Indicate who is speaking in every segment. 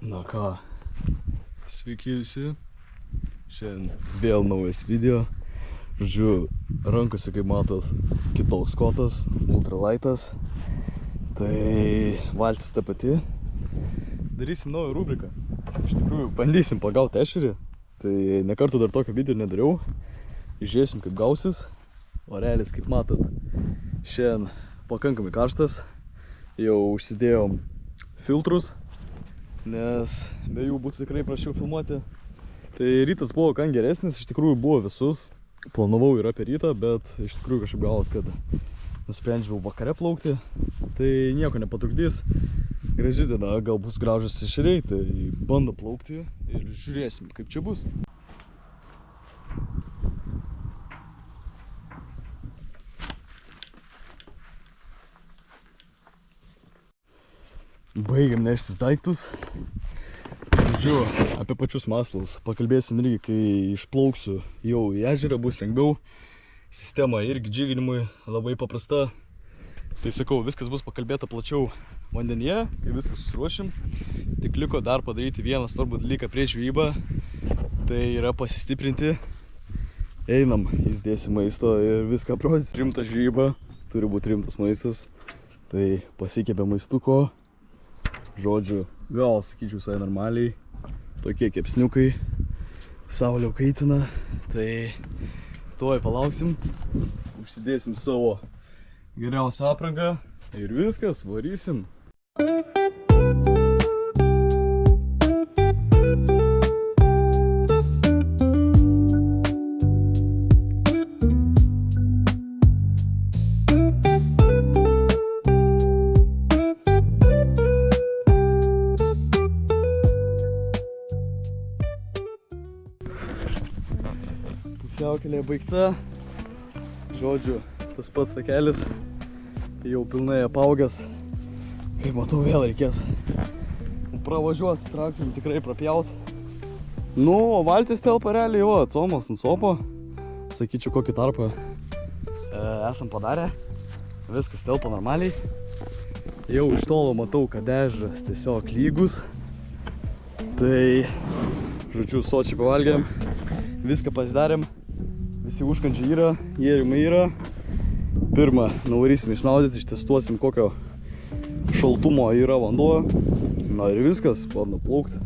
Speaker 1: Na ką, sveiki visi, šiandien vėl naujas video. Žodžiu, rankose, kaip matot, kitoks kotas, ultralightas. Tai valtis ta pati. Darysim naują rubriką. Iš tikrųjų, bandysim pagauti ešerį. Tai nekartų dar tokio video nedariau. Žiūrėsim, kaip gausis. Orelis, kaip matot, šiandien pakankamai karštas. Jau užsidėjom filtrus, nes be jų būtų tikrai prašiau filmuoti. Tai rytas buvo gan geresnis, iš tikrųjų buvo visus. Planavau ir apie rytą, bet iš tikrųjų kažkaip gavos, kad nusprendžiau vakare plaukti. Tai nieko nepatrukdys. Graži diena, gal bus gražus ešeriai, tai bando plaukti ir žiūrėsim, kaip čia bus. Baigiam neštis daiktus. Žodžiu, apie pačius masalus pakalbėsim irgi, kai išplauksiu jau į ežerą, bus lengviau. Sistema irgi džyginimui labai paprasta. Tai sakau, viskas bus pakalbėta plačiau vandenyje, kai viską susiruošim. Tik liko dar padaryti vieną svarbų dalyką prieš žvejybą. Tai yra pasistiprinti. Einam, įsidėsim maisto ir viską aprodys. Rimta žvejyba, turi būti rimtas maistas. Tai pasikėpė maistuko. Žodžiu, gal sakyčiau visai normaliai. Tokie kepsniukai. Saulė kaitina. Tai tuoj palauksim. Užsidėsim savo geriausią aprangą. Ir viskas, varysim. Pusiaukelė baigta. Žodžiu, tas pats takelis jau pilnai apaugęs. Kaip matau, vėl reikės pravažiuoti, traktorium tikrai prapjaut. Nu, o valtis telpa realiai, jo, atsomas ant sopo. Sakyčiau, kokį tarpą esam padarę. Viskas telpa normaliai. Jau iš tolo matau, kad ežeras tiesiog lygus. Tai, žodžiu, sočiai pavalgėm. Viską pasidarėm. Visi užkandžiai yra, gėrimai yra. Pirmą nuvarysim išmaudyti, ištestuosim, kokio šaltumo yra vanduo. Na ir viskas, bandom plaukti.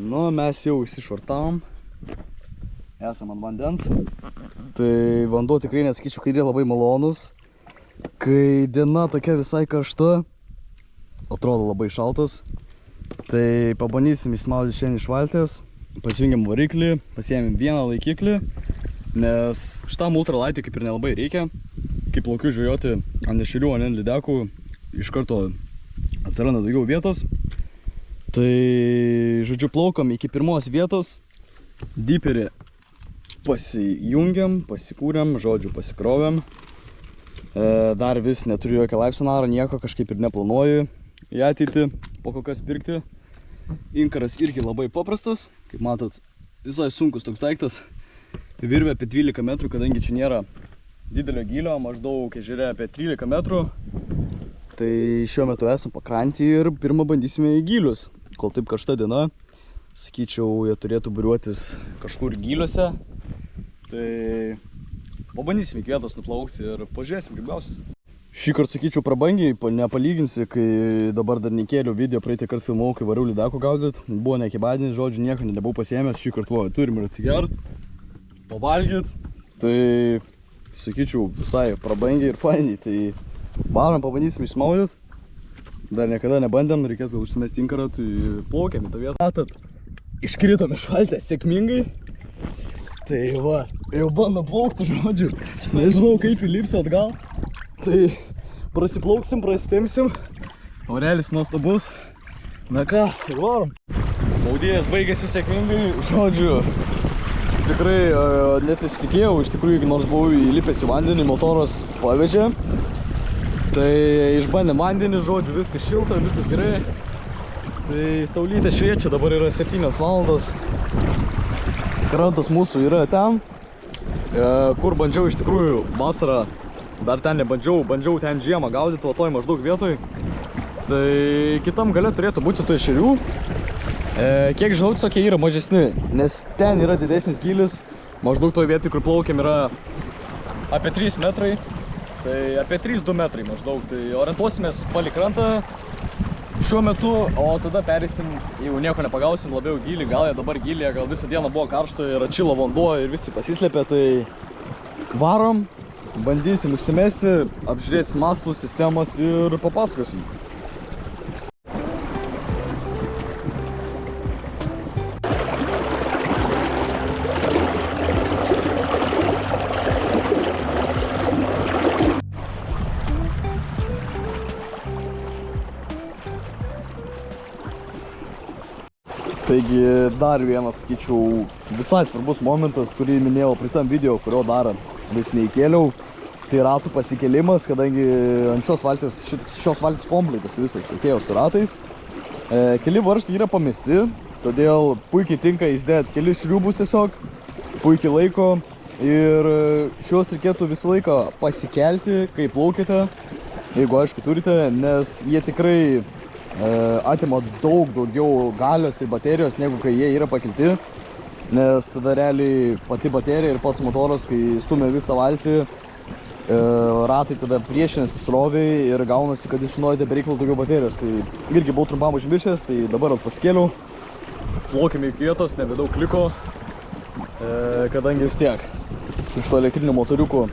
Speaker 1: Nu, mes jau įsišvartavom. Esam ant vandens. Tai vanduo tikrai nesakyčiau, kad yra labai malonus. Kai diena tokia visai karšta, atrodo labai šaltas. Tai pabandysim išsmaudyti šiandien iš valties. Pasijungiam variklį, pasiėmėm vieną laikiklį. Nes šitam ultralaitui kaip ir nelabai reikia. Kai plaukiu žvejoti ant ešerių, ant lydekų, iš karto atsiranda daugiau vietos. Tai, žodžiu, plaukam iki pirmos vietos, diperį pasijungiam, pasikūrėm, žodžiu, pasikrovėm. Dar vis neturiu jokio live sonaro, nieko kažkaip ir neplanuoju į ateitį po kokias pirkti. Inkaras irgi labai paprastas, kaip matot, visai sunkus toks daiktas. Virvė apie 12 metrų, kadangi čia nėra didelio gylio, maždaug ežere apie 13 metrų. Tai šiuo metu esam pakrantį ir pirmą bandysime į gylius. Kol taip karšta diena, sakyčiau, jie turėtų būriuotis kažkur gyliuose. Tai pabandysim iki vietos nuplaukti ir pažiūrėsim, kaip gausis. Šį kartą, sakyčiau, prabangiai, nepalyginsi, kai dabar dar nekėliau video, praeitą kartą filmavau, kai variau lydeko gaudyt. Buvo nekibadinis, žodžiu, nieko nebuvau pasiėmęs, šį kartą turim ir atsigert, pavalgyt. Tai, sakyčiau, visai prabangiai ir fainiai. Tai varom, pabandysim išsmaudyt. Dar niekada nebandėm, reikės gal užsimesti inkarą, tai plaukiam į tą vietą. Matot, iškritom iš valties sėkmingai. Tai va, jau bandom plaukti, žodžiu. Nežinau, kaip įlipsiu atgal. Tai prasiplauksim, prasitemsim Aurelis nuostabus. Na ką, varom. Maudėjas baigėsi sėkmingai, žodžiu. Tikrai net nesitikėjau, iš tikrųjų, nors buvau įlipęs į vandenį, motoras pavežė. Tai išbandėm vandenį, žodžiu, viskas šilta, viskas gerai. Tai saulytė šviečia, dabar yra 7 valandos. Krantas mūsų yra ten, kur bandžiau iš tikrųjų vasarą, dar ten nebandžiau, bandžiau ten žiemą gaudyti, o toj maždaug vietoj. Tai kitam gale turėtų būti tų ešerių. Kiek žinau, tokie yra mažesni, nes ten yra didesnis gylis, maždaug toj vietoj, kur plaukiam, yra apie 3 metrai, tai apie 3-2 metrai maždaug, tai orientuosimės palei krantą šiuo metu, o tada perėsim, jeigu nieko nepagausim, labiau gilį, gal jie dabar gilėje, gal visą dieną buvo karšta ir atšilo vanduo ir visi pasislėpė, tai varom, bandysim užsimesti, apžiūrėsim maslus, sistemas ir papasakosim. Taigi dar vienas, sakyčiau, visai svarbus momentas, kurį minėjau praeitam video, kurio dar vis neįkėliau. Tai ratų pasikėlimas, kadangi ant šios valties komplektas visas atėjo su ratais. Keli varžtai yra pamesti, todėl puikiai tinka įsidėti kelis šriubus tiesiog, puikiai laiko. Ir šios reikėtų visą laiką pasikelti, kai plaukite, jeigu aišku turite, nes jie tikrai atima daug daugiau galios ir baterijos, negu kai jie yra pakelti, nes tada realiai pati baterija ir pats motoras, kai stumia visą valtį, ratai tada priešinasi sroviai ir gaunasi, kad išnaudojate bereikalų daugiau baterijos. Tai irgi buvau trumpam užmiršęs, tai dabar pasikėliau, plaukėme iki vietos, nebedaug liko, kadangi vis tiek su šito elektriniu motoriuku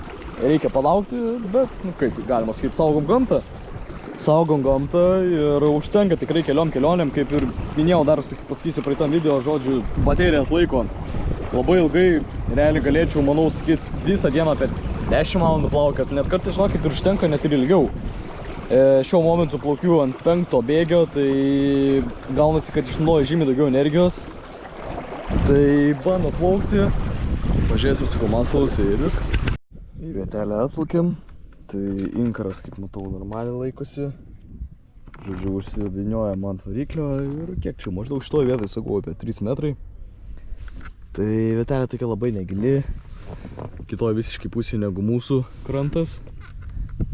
Speaker 1: reikia palaukti, bet, nu kaip galima sakyti, saugom gamtą ir užtenka tikrai keliom kelionėm, kaip ir minėjau, dar pasakysiu praeitam video, žodžiu, baterija atlaiko labai ilgai, realiai galėčiau, manau, sakyti, visą dieną apie 10 valandų plaukiat, net kartais, žinokit, ir užtenka net ir ilgiau. Šiuo momentu plaukiu ant 5 bėgio, tai gaunasi, kad išnaudoju žymiai daugiau energijos. Tai bando plaukti, pažiūrėsim su komasaus ir viskas. Į vietelę atplaukėm. Tai inkaras, kaip matau, normaliai laikosi. Žodžiu, užsidėnioja man ant variklio ir kiek čia, maždaug šitoje vietoje, sakau, apie 3 metrai. Tai vietelė tokia labai negili, kitoje visiškai pusėje negu mūsų krantas.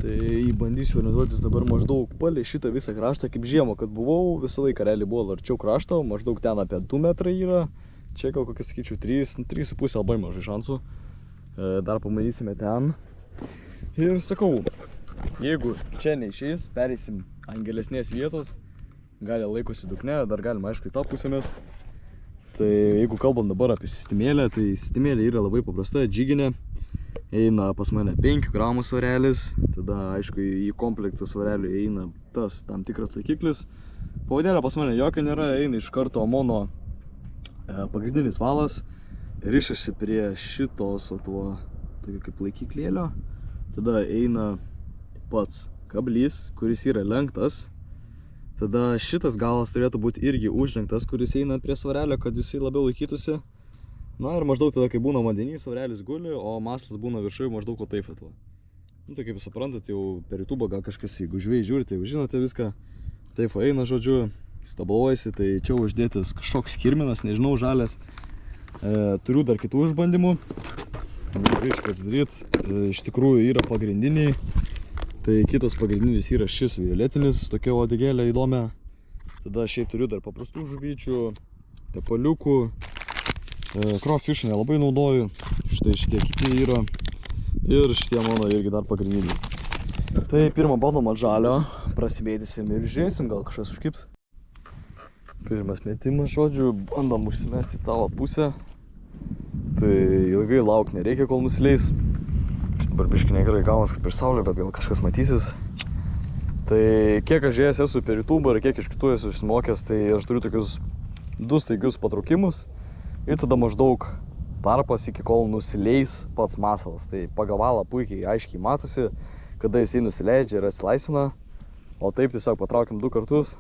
Speaker 1: Tai bandysiu orientuotis dabar maždaug palei šitą visą kraštą, kaip žiemą, kad buvau, visą laiką realiai buvo arčiau krašto, maždaug ten apie 2 metrai yra. Čia gal kokie, sakyčiau, 3,5 labai mažai šansų. Dar pamanysime ten. Ir sakau, jeigu čia neišeis, pereisim ant gilesnės vietos, gali laikosi dugne, dar galima aišku į tą pusę mest. Tai jeigu kalbam dabar apie sistemėlę, tai sistemėlė yra labai paprasta, džiginė, eina pas mane 5 gramų svarelis, tada aišku į komplektą svarelių eina tas tam tikras laikiklis. Pavadėlė pas mane jokio nėra, eina iš karto mono pagrindinis valas, rišasi prie šitos tuo tokio kaip laikiklėlio. Tada eina pats kablys, kuris yra lenktas. Tada šitas galas turėtų būti irgi užlenktas, kuris eina prie svarelio, kad jisai labiau laikytųsi. Na ir maždaug tada, kai būna vandenys, svarelis guli, o maslas būna viršuje maždaug o taip atva. Nu tai kaip suprantat, jau per YouTube gal kažkas, jeigu žvėjai žiūrite, jau žinote viską. Taip eina, žodžiu, stabaluojasi, tai čia uždėtas kažkoks kirminas, nežinau, žalias. Turiu dar kitų išbandymų. Reiškia daryti, iš tikrųjų yra pagrindiniai, tai kitas pagrindinis yra šis violetinis, tokia uodegėlė įdomia. Tada šiaip turiu dar paprastų žuvyčių, tepaliukų, crawfish nelabai naudoju, štai šitie kiti yra ir šitie mano irgi dar pagrindiniai. Tai pirmą bandom ant žalio, prasimėtysim ir žiūrėsim, gal kažkas užkips. Pirmas metimas, žodžiu, bandom užsimesti tavo pusę. Tai ilgai lauk nereikia, kol nusileis. Dabar biškai negerai gaunas, kaip ir saulė, bet gal kažkas matysis. Tai kiek aš žiūrėjęs esu per YouTube ir kiek iš kitų esu išsimokęs, tai aš turiu tokius 2 staigius patraukimus. Ir tada maždaug tarpas iki kol nusileis pats masalas. Tai pagal valą puikiai aiškiai matosi, kada jisai nusileidžia ir atsilaisvina. O taip tiesiog patraukiam 2 kartus.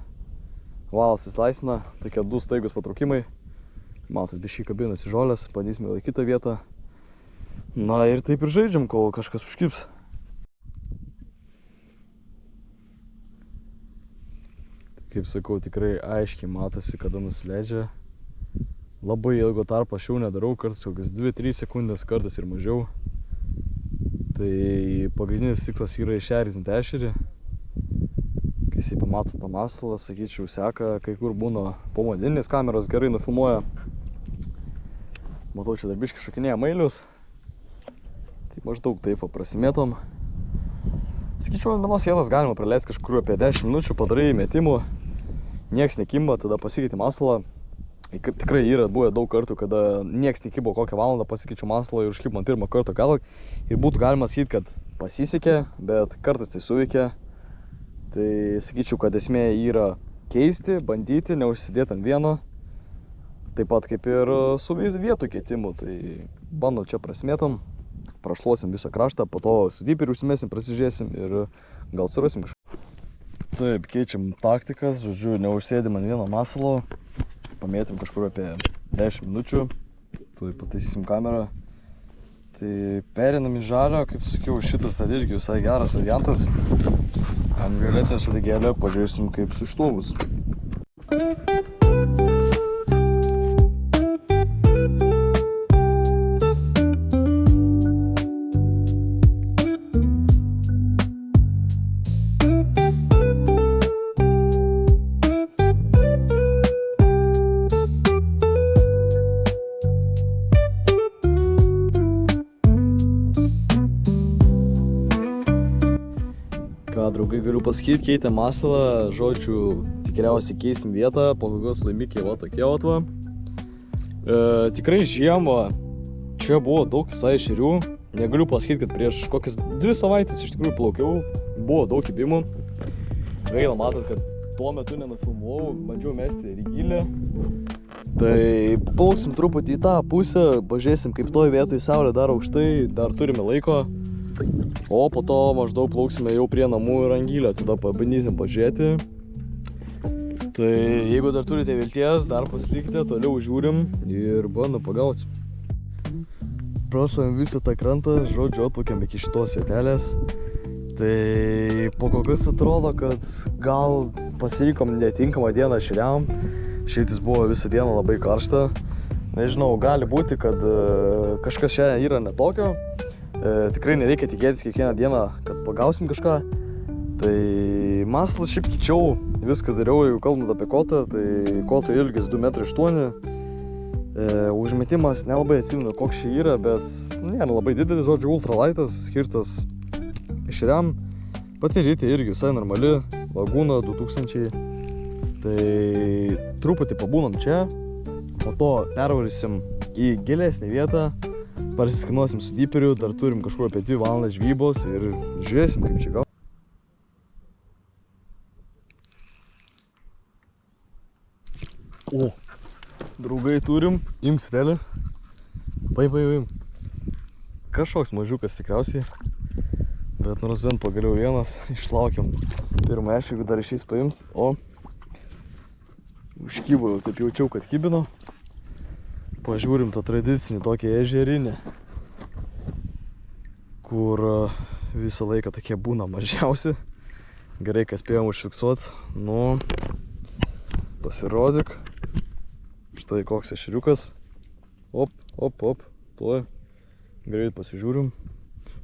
Speaker 1: Valas įsilaisina, tokie 2 staigus patraukimai. Matot, biškį kabinasi žolės, bandysime į kitą vietą. Na ir taip ir žaidžiam, kol kažkas užkibs. Kaip sakau, tikrai aiškiai matosi, kada nusileidžia. Labai ilgo tarpo aš jau nedarau, kartais kokias 2-3 sekundės, kartais ir mažiau. Tai pagrindinis tikslas yra išerzinti ešerį. Kai jisai pamato tą masalą, sakyčiau, seka, kai kur būna pomadininės kameros, gerai nufilmuoja. Matau, čia dar biškį šokinėja mailius. Tai maždaug taip prasimėtom. Sakyčiau, ant vienos vietos galima praleisti kažkur apie 10 minučių, padarai metimų. Nieks nekimba, tada pasikeiti masalą. Tikrai yra buvę daug kartų, kada nieks nekibo kokią valandą, pasikeičiu masalą ir užkibo ant pirmą kartą gal. Ir būtų galima sakyti, kad pasisekė, bet kartais tai suveikė. Tai sakyčiau, kad esmė yra keisti, bandyti, neužsidėti ant vieno. Taip pat kaip ir su vietų keitimu. Tai bandom čia prasimėtom, prašluosim visą kraštą, po to su diperiu užsimesim, prasižiūrėsim ir gal surasim kažką. Taip, keičiam taktikas, žodžiu, neužsėdim ant vieno masalo. Pamėtim kažkur apie 10 minučių. Tuoj pataisysim kamerą. Tai perinam į žalio, kaip sakiau, šitas tai irgi visai geras variantas. Ant violetinio sudegėlio pažiūrėsim, kaip su šituo bus. Draugai, galiu pasakyti, keitėm masalą, žodžiu, tikriausiai keisim vietą, pabaigos laimikiai va tokie va. Tikrai žiemą čia buvo daug visai ešerių, negaliu pasakyti, kad prieš kokias 2 savaitės iš tikrųjų plaukiau, buvo daug kibimų. Gaila, matot, kad tuo metu nenufilmuojau, bandžiau mesti ir į gilę. Tai plauksim truputį į tą pusę, pažiūrėsim, kaip toj vietoj saulė dar aukštai, dar turime laiko. O po to maždaug plauksime jau prie namų ir ant gylio, tada pabandysim pažiūrėti. Tai jeigu dar turite vilties, dar pasilikite, toliau žiūrim ir bandom pagauti. Prašom visą tą krantą, žodžiu, atplaukiam iki šitos vietelės. Tai po kokius atrodo, kad gal pasirinkom netinkamą dieną ešeriam. Šitais buvo visą dieną labai karšta. Nežinau, gali būti, kad kažkas šiandien yra netokio. Tikrai nereikia tikėtis kiekvieną dieną, kad pagausim kažką. Tai masalas šiaip keičiau, viską dariau, jeigu kalbant apie kotą, tai koto ilgis 2,8 m. Užmetimas nelabai atsimenu, koks čia yra, bet nėra labai didelis, žodžiu, ultralaitas, skirtas ešeriam. Pati rytė irgi visai normali, Laguna 2000. Tai truputį pabūnam čia, po to pervarysim į gilesnį vietą. Pasiskanuosim su diperiu, dar turim kažkur apie 2 valandas žvybos ir žiūrėsim, kaip čia gal. O, draugai turim, imk stelį. Paim. Kažkoks mažiukas tikriausiai, bet nors bent pagaliau vienas, išlaukiam pirmą ešerį, dar išeis paimt. O, užkybo, jau taip jaučiau, kad kibino. Pažiūrim tą tradicinį tokį ežerinį, kur visą laiką tokie būna mažiausi. Gerai, kad spėjom užfiksuoti. Nu, pasirodyk. Štai koks ešeriukas. Op, tuoj. Greit pasižiūrim.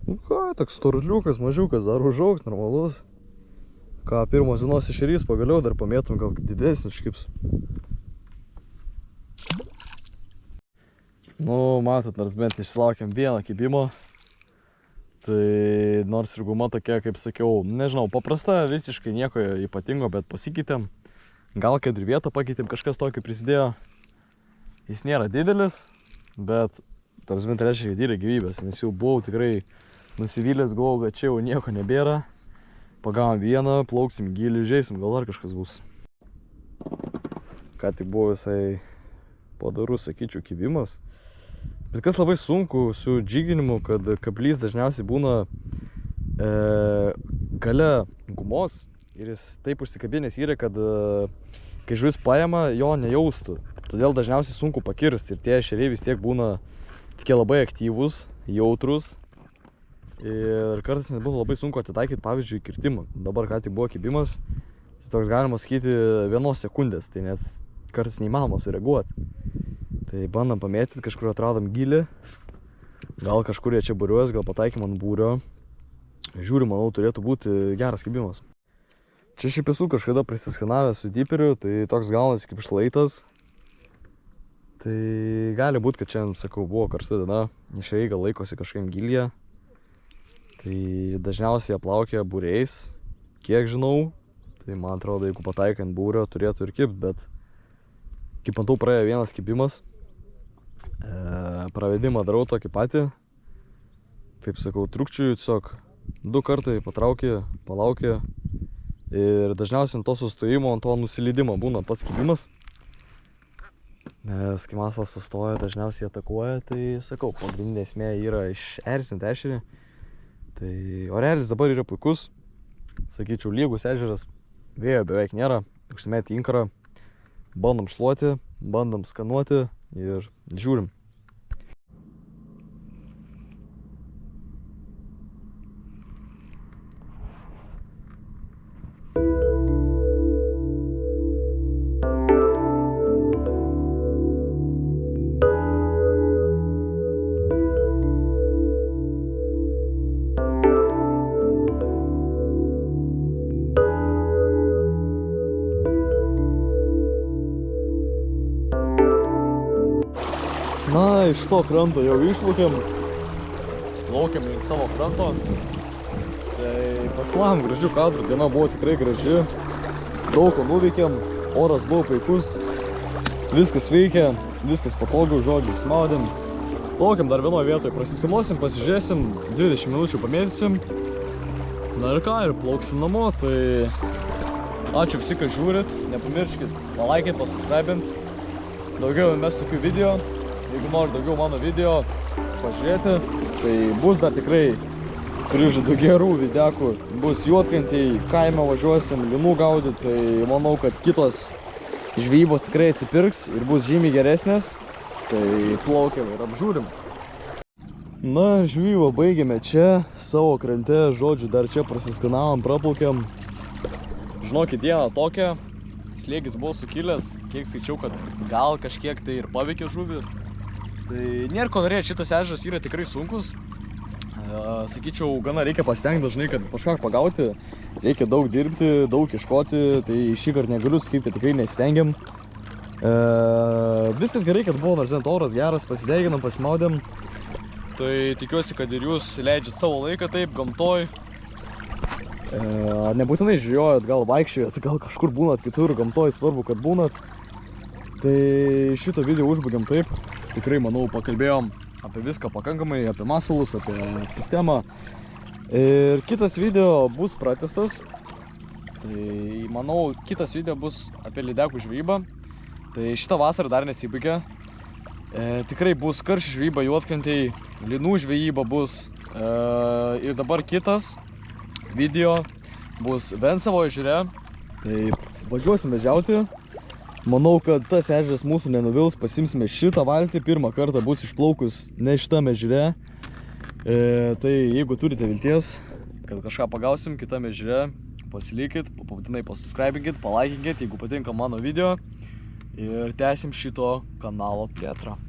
Speaker 1: Nu ką, toks storutliukas, mažiukas, dar užaugs, normalus. Ką, pirmos dienos ešerys, pagaliau dar pamėtum, gal didesnis užkibs. Nu, matot, nors bent išsilaukėm vieną kibimo. Tai nors ir guma tokia, kaip sakiau, nežinau, paprasta, visiškai nieko ypatingo, bet pasikeitėm. Gal kad ir vietą pakeitėm, kažkas tokio prisidėjo. Jis nėra didelis, bet nors bent reiškia, kad yra gyvybės, nes jau buvau tikrai nusivylęs, galvojau, kad čia jau nieko nebėra. Pagavom vieną, plauksim gilį, žiūrėsim, gal dar kažkas bus. Ką tik buvo visai padarus, sakyčiau, kibimas. Bet kas labai sunku su džiginimu, kad kablys dažniausiai būna gale gumos ir jis taip užsikabinęs yra, kad kai žuvis paima, jo nejaustų. Todėl dažniausiai sunku pakirsti ir tie ešeriai vis tiek būna tokie labai aktyvūs, jautrus. Ir kartais nebūtų labai sunku atitaikyti, pavyzdžiui, kirtimą. Dabar ką tik buvo kibimas, tai toks galima sakyti 1 sekundės, tai net kartais neįmanoma sureaguoti. Tai bandam pamėtyti, kažkur atradom gilį, gal kažkur jie čia būriuos, gal pataikym ant būrio. Žiūrim, manau, turėtų būti geras kibimas. Čia šiaip esu kažkada prisiskanavęs su diperiu, tai toks gaunasi kaip šlaitas. Tai gali būti, kad šiandien, sakau, buvo karšta diena, ešeriai gal laikosi kažkokiam gilyje. Tai dažniausiai jie plaukia būriais, kiek žinau. Tai man atrodo, jeigu pataikai ant būrio, turėtų ir kibt, bet kaip matau, praėjo vienas kibimas. Pravedimą darau tokį patį. Taip sakau, trukčiuju tiesiog 2 kartai patraukė, palaukė. Ir dažniausiai ant to sustojimo, ant to nusileidimo būna pats kibimas. Nes kai masalas sustoja, dažniausiai atakuoja, tai sakau, pagrindinė esmė yra išerzinti ešerį. Tai orelis dabar yra puikus, sakyčiau, lygus ežeras, vėjo beveik nėra, užsimeti inkarą, bandom šluoti, bandom skanuoti ir žiūrim. Na, iš to kranto jau išplaukėm, laukiam link savo kranto. Tai pafilavom gražių kadrų, diena buvo tikrai graži, daug ko nuveikėm, oras buvo puikus, viskas veikia, viskas patogu, žodžiu, smaudėm. Laukiam dar vienoje vietoje, prasiskanuosim, pasižiūrėsim, 20 minučių pamėtysim. Na ir ką, ir plauksim namo, tai ačiū visi, kad žiūrit, nepamirškit palaikint, pasubscribint. Daugiau mes tokių video. Jeigu nori daugiau mano video pažiūrėti, tai bus dar tikrai prižadu gerų videkų. Bus juodkrantėj, kaime važiuosim, linų gaudyti, tai manau, kad kitos žvejybos tikrai atsipirks ir bus žymiai geresnės. Tai plaukiam ir apžiūrim. Na, žvejybą baigėme čia, savo krante, žodžiu, dar čia prasiskanavom, praplaukiam. Žinokit, diena tokia, slėgis buvo sukilęs, kiek skaičiau, kad gal kažkiek tai ir paveikė žuvį. Tai nėra ko norėti, šitas ežeras yra tikrai sunkus. Sakyčiau, gana reikia pasitengti dažnai, kad kažką pagauti. Reikia daug dirbti, daug ieškoti, tai šį kartą negaliu sakyti, kad tikrai nesistengiam. Viskas gerai, kad buvo nors oras geras, pasideginom, pasimaudėm. Tai tikiuosi, kad ir jūs leidžiat savo laiką taip, gamtoj. Nebūtinai žvejojat, gal vaikščiojat, gal kažkur būnat kitur, gamtoj svarbu, kad būnat. Tai šitą video užbaigiam taip. Tikrai, manau, pakalbėjom apie viską pakankamai, apie masalus, apie sistemą. Ir kitas video bus pratęstas. Tai, manau, kitas video bus apie lydekų žvejybą. Tai šitą vasarą dar nesibaigė. Tikrai bus karšių žvejyba juodkrantėj, linų žvejyba bus. Ir dabar kitas video bus Vencavo ežere. Tai važiuosim vežiauti. Manau, kad tas ežeras mūsų nenuvils, pasimsime šitą valtį, pirmą kartą bus išplaukus ne šitame ežere. Tai jeigu turite vilties, kad kažką pagausim kitame ežere, pasilikit, būtinai pasubscribinkit, palaikinkit, jeigu patinka mano video ir tęsim šito kanalo plėtrą.